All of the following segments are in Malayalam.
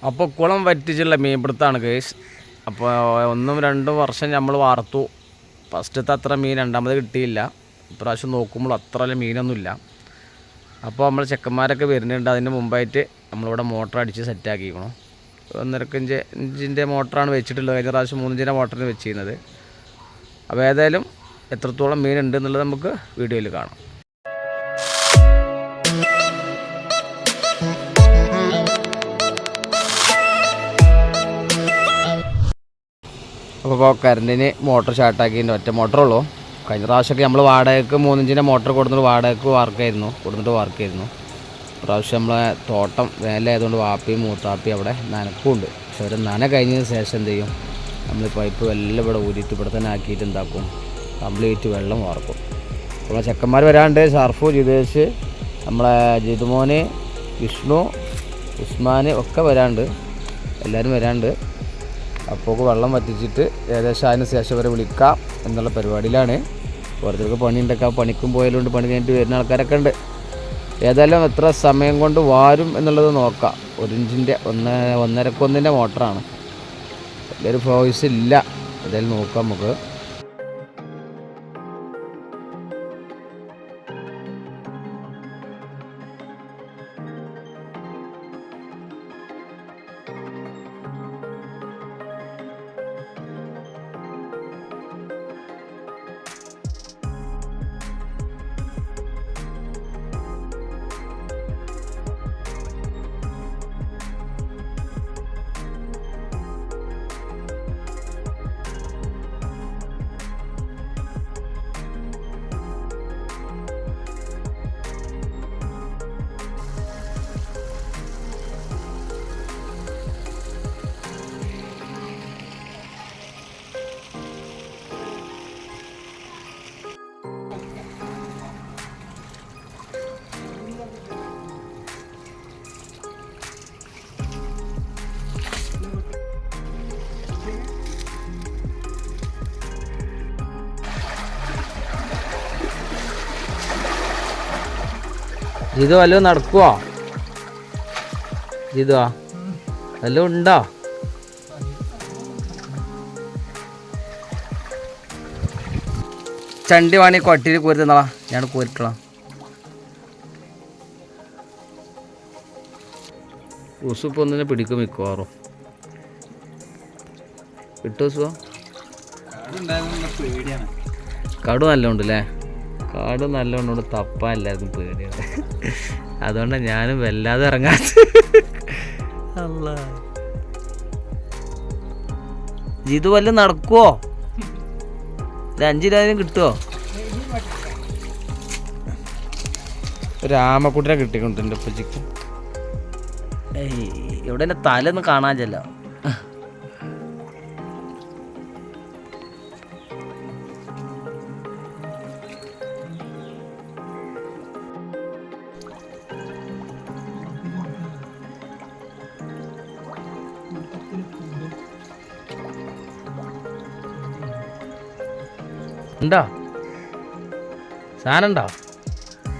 അപ്പോൾ കുളം വറ്റിച്ചുള്ള മീൻപിടുത്തമാണ് കേസ്. അപ്പോൾ 1-2 വർഷം നമ്മൾ വാർത്തു. ഫസ്റ്റത്തെ അത്ര മീൻ രണ്ടാമത് കിട്ടിയില്ല. ഇപ്രാവശ്യം നോക്കുമ്പോൾ അത്ര മീനൊന്നുമില്ല. അപ്പോൾ നമ്മൾ ചെക്കന്മാരൊക്കെ വരുന്നുണ്ട്. അതിന് മുമ്പായിട്ട് നമ്മളിവിടെ മോട്ടർ അടിച്ച് സെറ്റാക്കിക്കണം. 1.5 ഇഞ്ചിൻ്റെ മോട്ടറാണ് വെച്ചിട്ടുള്ളത്. കഴിഞ്ഞ പ്രാവശ്യം 3 ഇഞ്ചിൻ്റെ മോട്ടറിന് വെച്ചിരുന്നത്. അപ്പോൾ ഏതായാലും എത്രത്തോളം മീൻ ഉണ്ട് എന്നുള്ളത് നമുക്ക് വീഡിയോയിൽ കാണാം. അപ്പോൾ കറണ്ടിന് മോട്ടർ സ്റ്റാർട്ടാക്കിയിട്ട് ഒറ്റ മോട്ടറുള്ളൂ. കഴിഞ്ഞ പ്രാവശ്യമൊക്കെ നമ്മൾ വാടകയ്ക്ക് 3 ഇഞ്ചിൻ്റെ മോട്ടർ വാടകയ്ക്ക് വർക്കായിരുന്നു. പ്രാവശ്യം നമ്മളെ തോട്ടം വേനലായതുകൊണ്ട് വാപ്പിയും മൂത്താപ്പിയും അവിടെ നനക്കുമുണ്ട്. പക്ഷെ ഒരു നന കഴിഞ്ഞതിന് ശേഷം എന്ത് ചെയ്യും, നമ്മൾ പൈപ്പ് എല്ലാം ഇവിടെ ഊരിയിട്ട് ഇവിടെ തന്നെ ആക്കിയിട്ട് എന്താക്കും, കംപ്ലീറ്റ് വെള്ളം വാർക്കും. നമ്മളെ ചെക്കന്മാർ വരാണ്ട്, ഷർഫു, ജിതേഷ്, നമ്മളെ ജിതുമോന്, വിഷ്ണു, ഉസ്മാൻ ഒക്കെ വരാണ്ട്, എല്ലാവരും വരാണ്ട്. അപ്പോൾ വെള്ളം വറ്റിച്ചിട്ട് ഏകദേശം അതിന് ശേഷം വരെ വിളിക്കാം എന്നുള്ള പരിപാടിയിലാണ്. ഓരോരുത്തർക്ക് പണി ഉണ്ടാക്കാം. പണിക്കും പോയാലുണ്ട്, പണി കഴിഞ്ഞിട്ട് വരുന്ന ആൾക്കാരൊക്കെ ഉണ്ട്. ഏതായാലും എത്ര സമയം കൊണ്ട് വാരും എന്നുള്ളത് നോക്കാം. 1 ഇഞ്ചിൻ്റെ 1.5 മോട്ടറാണ്. വലിയൊരു ഫോഴ്സ് ഇല്ല. ഏതായാലും നോക്കാം നമുക്ക്. ഇത് വല്ലതും നടക്കുവോ? ഇതോ വല്ലതും ഉണ്ടോ? ചണ്ടി വേണി കൊട്ടിയിൽ കോരി തന്നാളാ, ഞാൻ കോരിട്ടോളാം. ഉസുപ്പ് ഒന്നിനെ പിടിക്കും മിക്കവാറും. കിട്ടും ഉസുവോ? കടു നല്ലോണ്ടല്ലേ? കാട് നല്ലോണം തപ്പാൻ എല്ലാവർക്കും പേടിയാണ്. അതുകൊണ്ടാണ് ഞാനും വല്ലാതെ ഇറങ്ങാത്ത. അല്ല, ഇത് വല്ലതും നടക്കുവോ? 5 രൂപ കിട്ടുമോ? രാമക്കുട്ടിനെ കിട്ടിക്കൊണ്ട് എൻ്റെ ഉപ്പച്ചിക്ക്. ഇവിടെ എൻ്റെ തലൊന്നും കാണാൻ ചെല്ലോ. ഉണ്ടോ സാധനം? ഉണ്ടോ?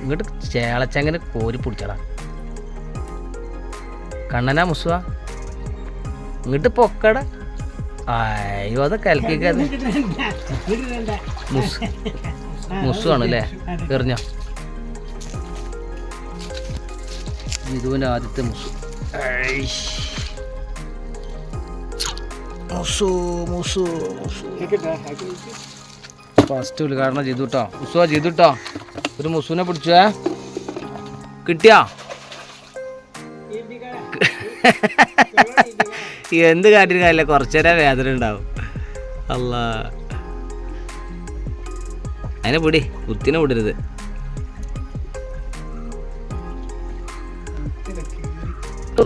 ഇങ്ങോട്ട് ചേളച്ചങ്ങനെ കോരി പിടിച്ചടാ. കണ്ണനാ മുസുവ? ഇങ്ങോട്ട് പൊക്കട. അയ്യോ, അത് കലക്കിക്കാതെ. മുസു ആണല്ലേ? എറിഞ്ഞോ? ഇതുവിൻ്റെ ആദ്യത്തെ മുസു. മുസു മുസു മുസു ഫസ്റ്റ് ഉദ്ഘാടനം ചെയ്തു കേട്ടോ. മുസുവാ ചെയ്തു കേട്ടോ. ഒരു മുസുവിനെ പിടിച്ചേ. കിട്ടിയാ? എന്ത് കാട്ടിന് കാര്യമില്ല, കുറച്ചേരം വേദന ഉണ്ടാവും. അല്ല, അതിനെ പിടി, കുത്തിനെ വിടരുത്.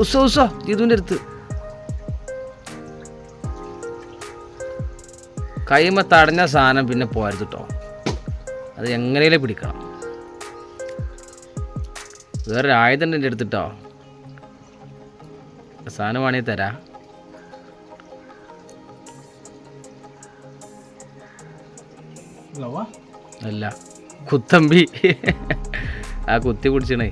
ഉസോ ജിതുവിൻ്റെ അടുത്ത് കൈമ തടഞ്ഞ സാധനം പിന്നെ പോരുത് കേട്ടോ. അത് എങ്ങനെയും പിടിക്കണം. വേറൊരു ആയുധം എൻ്റെ അടുത്തിട്ടോ. സാധനം വേണമെങ്കിൽ തരാം. അല്ല, കുത്തമ്പി. ആ കുത്തി പിടിച്ചണേ.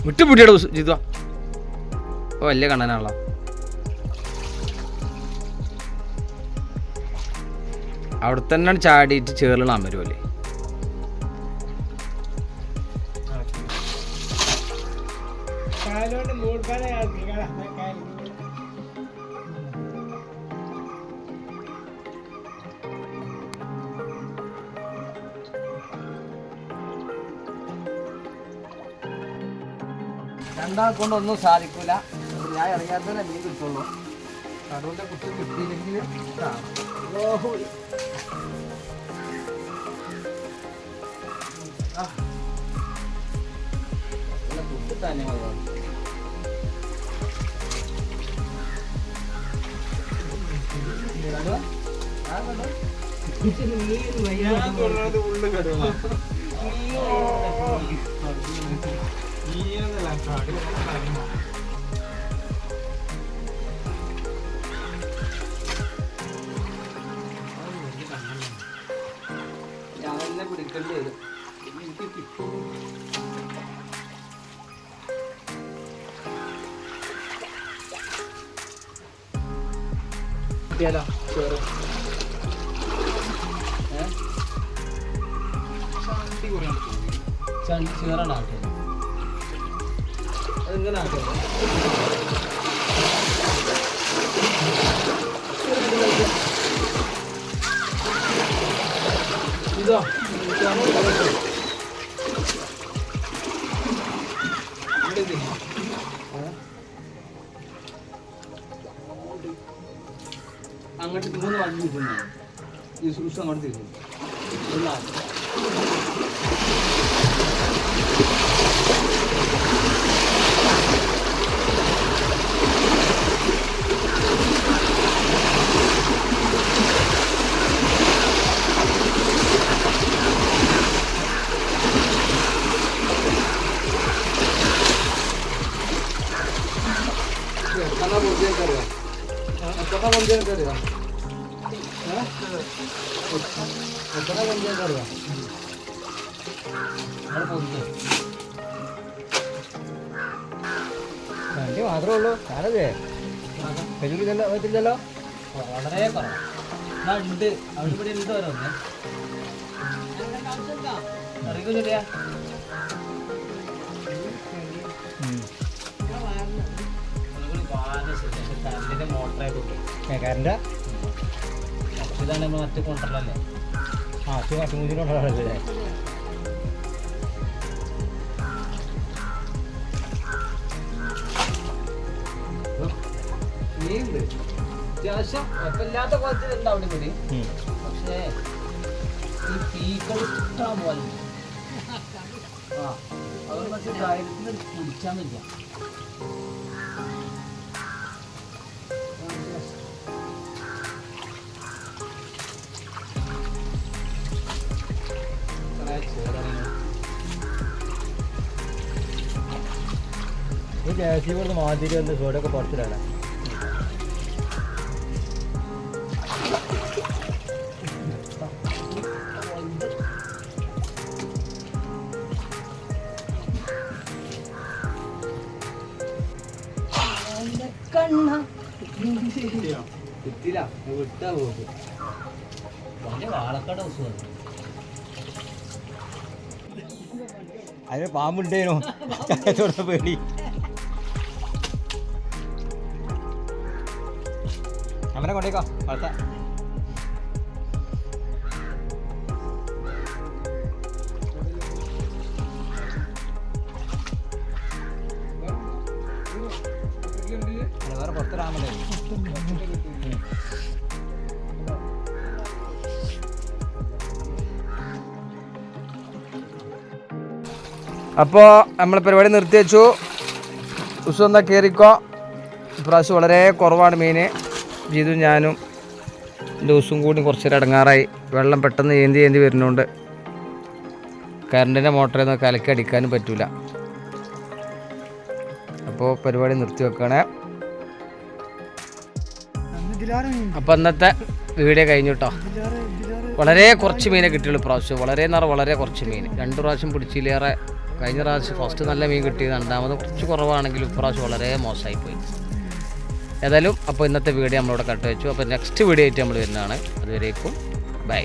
വിട്ടു പൂട്ടിയുടെ ജിതുവാ. ഓ വലിയ കണ്ണനാണല്ലോ. അവിടെ തന്നെയാണ് ചാടിയിട്ട് ചേർലിടാൻ വരുമല്ലേ. രണ്ടാൾക്കൊണ്ടൊന്നും സാധിക്കൂല. ഞാൻ ഇറങ്ങിയാൽ തന്നെ മീൻ കിട്ടുള്ളൂ. കടലിന്റെ കുട്ടി കിട്ടിയില്ലെങ്കിൽ തന്നെ ഞാനെന്നെ പിടിക്കേണ്ടി വരും. എനിക്ക് കിട്ടും. ചണ്ടി ചേറാണ് ആക്കിയത്. അതെങ്ങനെ ആക്കിയത്? ഇതോ അങ്ങോട്ട് തിന്നു വണ്ടി തിന്നു. ഈ സൂക്ഷം അങ്ങോട്ട് തിന്നു. വണ്ടി മാത്രമേ ഉള്ളൂ. ഞാനതേ പറ്റില്ലല്ലോ. വളരെ കുറവുണ്ട്. അവിടെ ഇവിടെ എന്ത് വരാ അറിയില്ല. കറണ്ട് ഇതാണ് നമ്മൾ മറ്റു കൊണ്ടല്ലേ. മറ്റു കൊണ്ടല്ലേ. നീണ്ട് അത്യാവശ്യം കുഴപ്പമില്ലാത്ത കുളത്തിൽ ഉണ്ടാവും കൂടി. പക്ഷേ ഈ പീക്കൾ ഇഷ്ടം പോലെ അതുകൊണ്ട് പക്ഷേ ധൈര്യത്തിന് കുടിച്ചാൽ മതി. ജേഴ്സി മാതിരി ഒന്ന് ചോടൊക്കെ പുറത്തിടാണ്. കിട്ടില്ല വിട്ടാ പോകും. വാളക്കട അതിന് പാമ്പുണ്ടേനോ ചക്കത്തോടെ പേടി. അവനെ കൊണ്ടേക്കോ വളർത്താൻ. വേറെ പുറത്തൊരാമല്ലേ. അപ്പോൾ നമ്മൾ പരിപാടി നിർത്തി വെച്ചു. ദിവസം എന്താ കയറിക്കോ. ഇപ്രാവശ്യം വളരെ കുറവാണ് മീൻ. ജീതും ഞാനും ദിവസവും കൂടി കുറച്ചേരം ഇടങ്ങാറായി. വെള്ളം പെട്ടെന്ന് ഏന്തി വരുന്നുണ്ട്. കറണ്ടിൻ്റെ മോട്ടറിൽ നിന്ന് കലക്കി അടിക്കാനും പറ്റില്ല. അപ്പോൾ പരിപാടി നിർത്തി വെക്കണേ. അപ്പോൾ ഇന്നത്തെ വീഡിയോ കഴിഞ്ഞു കേട്ടോ. വളരെ കുറച്ച് മീനെ കിട്ടിയുള്ളൂ ഇപ്രാവശ്യം. വളരെ കുറച്ച് മീൻ. 2 പ്രാവശ്യം പിടിച്ചിലേറെ കഴിഞ്ഞ പ്രാവശ്യം ഫസ്റ്റ് നല്ല മീൻ കിട്ടി, രണ്ടാമത് കുറച്ച് കുറവാണെങ്കിലും ഇപ്രാവശ്യം വളരെ മോശമായിപ്പോയി. ഏതായാലും അപ്പോൾ ഇന്നത്തെ വീഡിയോ നമ്മളിവിടെ കട്ട് വെച്ചു. അപ്പോൾ നെക്സ്റ്റ് വീഡിയോ ആയിട്ട് നമ്മൾ വരുന്നതാണ്. അതുവരേക്കും ബൈ.